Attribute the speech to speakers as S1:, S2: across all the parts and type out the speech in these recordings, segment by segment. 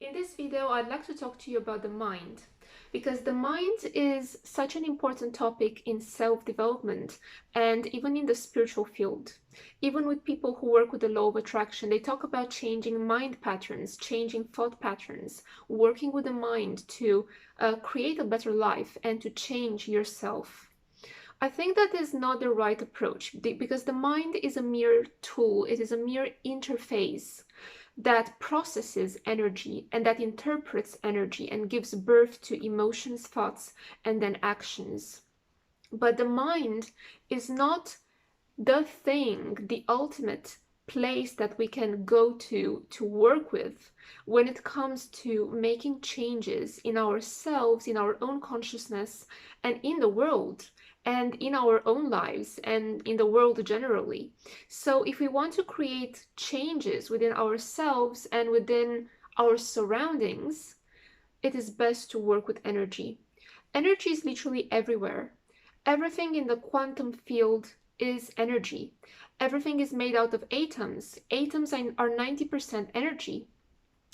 S1: In this video, I'd like to talk to you about the mind, because the mind is such an important topic in self-development and even in the spiritual field. Even with people who work with the law of attraction, they talk about changing mind patterns, changing thought patterns, working with the mind to create a better life and to change yourself. I think that is not the right approach because the mind is a mere tool, it is a mere interface that processes energy and that interprets energy and gives birth to emotions, thoughts, and then actions. But the mind is not the thing, the ultimate place that we can go to work with when it comes to making changes in ourselves, in our own consciousness, and in the world, and in our own lives, and in the world generally. So if we want to create changes within ourselves and within our surroundings, it is best to work with energy. Energy is literally everywhere. Everything in the quantum field is energy. Everything is made out of atoms. Atoms are 90% energy.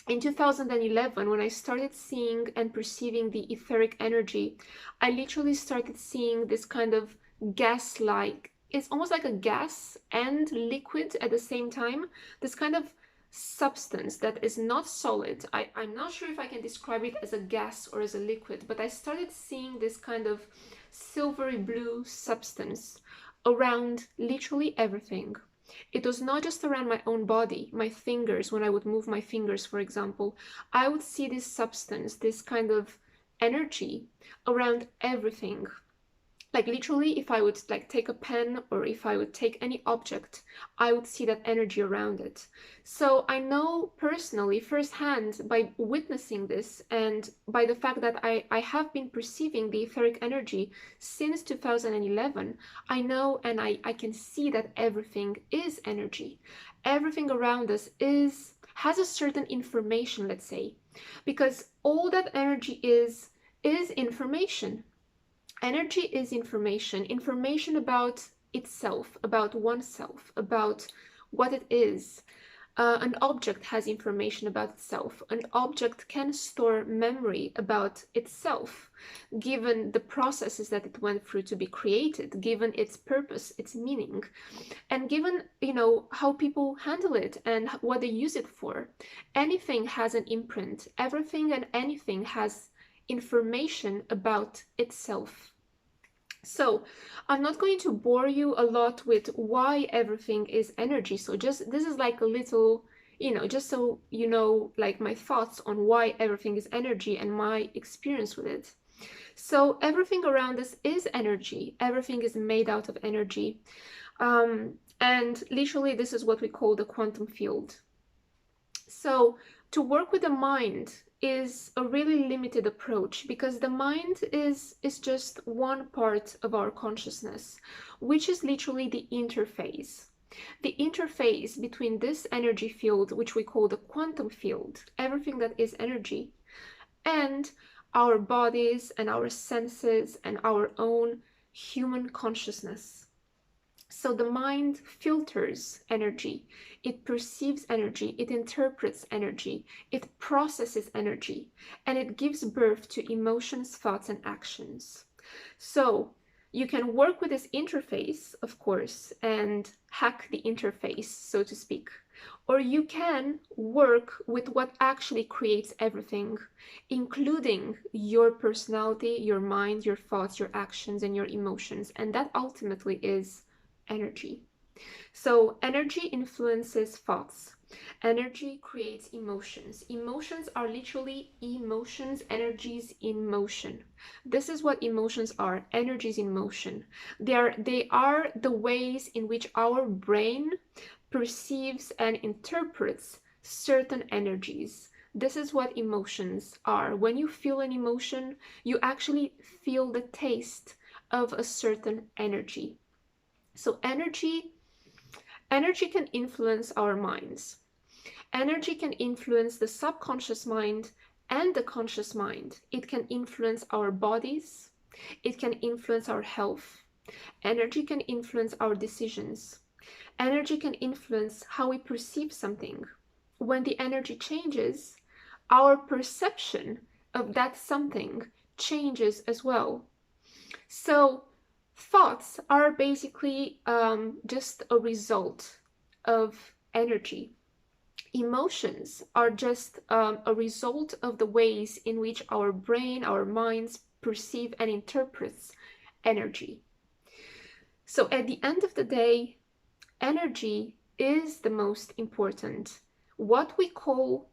S1: In 2011, when I started seeing and perceiving the etheric energy, I literally started seeing this kind of gas-like, it's almost like a gas and liquid at the same time, this kind of substance that is not solid. I'm not sure if I can describe it as a gas or as a liquid, but I started seeing this kind of silvery blue substance around literally everything. It was not just around my own body, my fingers, when I would move my fingers, for example. I would see this substance, this kind of energy around everything. Like literally, if I would like take a pen or if I would take any object, I would see that energy around it. So I know personally, firsthand, by witnessing this and by the fact that I have been perceiving the etheric energy since 2011, I know and I can see that everything is energy. Everything around us has a certain information, let's say, because all that energy is information. Energy is information, information about itself, about oneself, about what it is. An object has information about itself. An object can store memory about itself, given the processes that it went through to be created, given its purpose, its meaning, and given, how people handle it and what they use it for. Anything has an imprint. Everything and anything has information about itself. So I'm not going to bore you a lot with why everything is energy. So just this is like a little, just so you know, like my thoughts on why everything is energy and my experience with it. So everything around us is energy. Everything is made out of energy. And literally this is what we call the quantum field. So to work with the mind is a really limited approach because the mind is just one part of our consciousness, which is literally the interface. The interface between this energy field, which we call the quantum field, everything that is energy, and our bodies and our senses and our own human consciousness. So the mind filters energy, it perceives energy, it interprets energy, it processes energy, and it gives birth to emotions, thoughts, and actions. So you can work with this interface, of course, and hack the interface, so to speak. Or you can work with what actually creates everything, including your personality, your mind, your thoughts, your actions, and your emotions. And that ultimately is energy. So energy influences thoughts. Energy creates emotions. Emotions are literally emotions, energies in motion. This is what emotions are, energies in motion. They are the ways in which our brain perceives and interprets certain energies. This is what emotions are. When you feel an emotion, you actually feel the taste of a certain energy. So energy can influence our minds. Energy can influence the subconscious mind and the conscious mind. It can influence our bodies. It can influence our health. Energy can influence our decisions. Energy can influence how we perceive something. When the energy changes, our perception of that something changes as well. So thoughts are basically just a result of energy. Emotions are just a result of the ways in which our brain, our minds perceive and interprets energy. So at the end of the day, energy is the most important. What we call,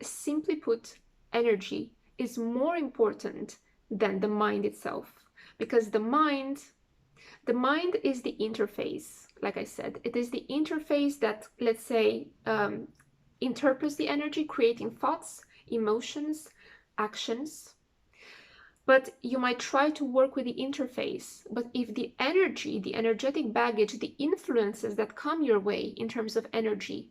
S1: simply put, energy is more important than the mind itself, because the mind is the interface. Like I said, it is the interface that, let's say, interprets the energy, creating thoughts, emotions, actions. But you might try to work with the interface. But if the energy, the energetic baggage, the influences that come your way in terms of energy,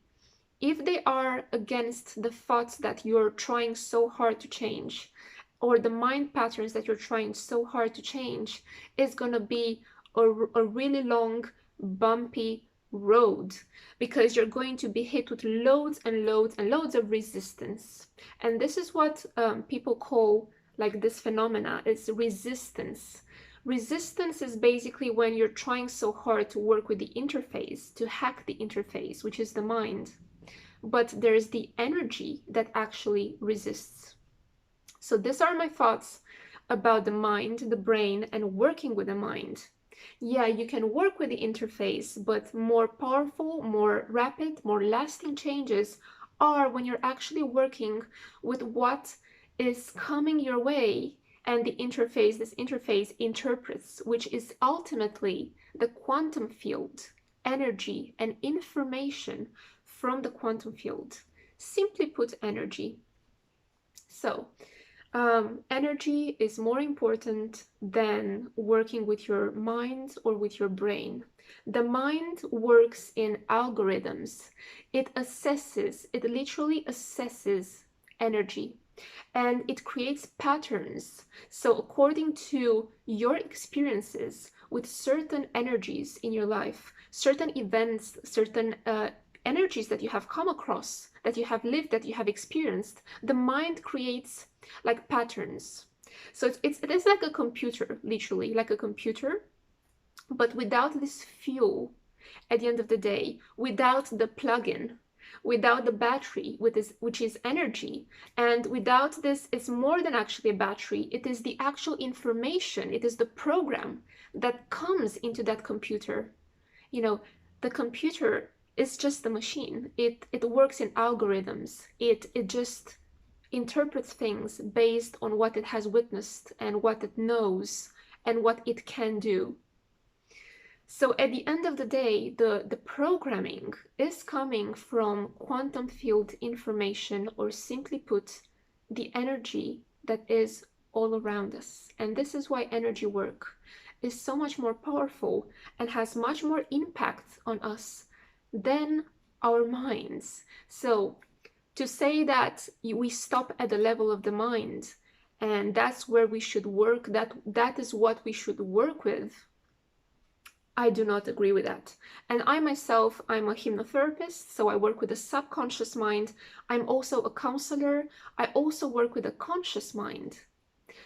S1: if they are against the thoughts that you're trying so hard to change, or the mind patterns that you're trying so hard to change, it's going to be a really long, bumpy road, because you're going to be hit with loads and loads and loads of resistance. And this is what people call, like, this phenomena is resistance. Resistance is basically when you're trying so hard to work with the interface, to hack the interface, which is the mind, but there's the energy that actually resists. So these are my thoughts about the mind, the brain, and working with the mind. Yeah, you can work with the interface, but more powerful, more rapid, more lasting changes are when you're actually working with what is coming your way, and the interface, this interface interprets, which is ultimately the quantum field, energy and information from the quantum field. Simply put, energy. So energy is more important than working with your mind or with your brain. The mind works in algorithms. It literally assesses energy, and it creates patterns. So according to your experiences with certain energies in your life, certain events, certain energies that you have come across, that you have lived, that you have experienced, the mind creates like patterns. So it is like a computer, literally like a computer, but without this fuel at the end of the day, without the plug-in, without the battery, which is energy. And without this, it's more than actually a battery. It is the actual information, it is the program that comes into that computer. You know, the computer is just a machine. It works in algorithms. It just interprets things based on what it has witnessed and what it knows and what it can do. So at the end of the day, the programming is coming from quantum field information, or simply put, the energy that is all around us. And this is why energy work is so much more powerful and has much more impact on us than our minds. So to say that we stop at the level of the mind and that's where we should work, that is what we should work with, I do not agree with that. And I myself, I'm a hypnotherapist, so I work with the subconscious mind. I'm also a counselor. I also work with the conscious mind.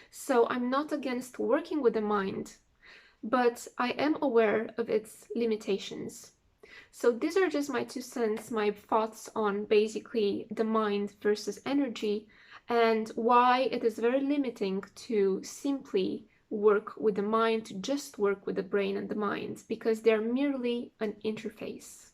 S1: So I'm not against working with the mind, but I am aware of its limitations. So these are just my 2 cents, my thoughts on basically the mind versus energy, and why it is very limiting to simply work with the mind, to just work with the brain and the mind, because they're merely an interface.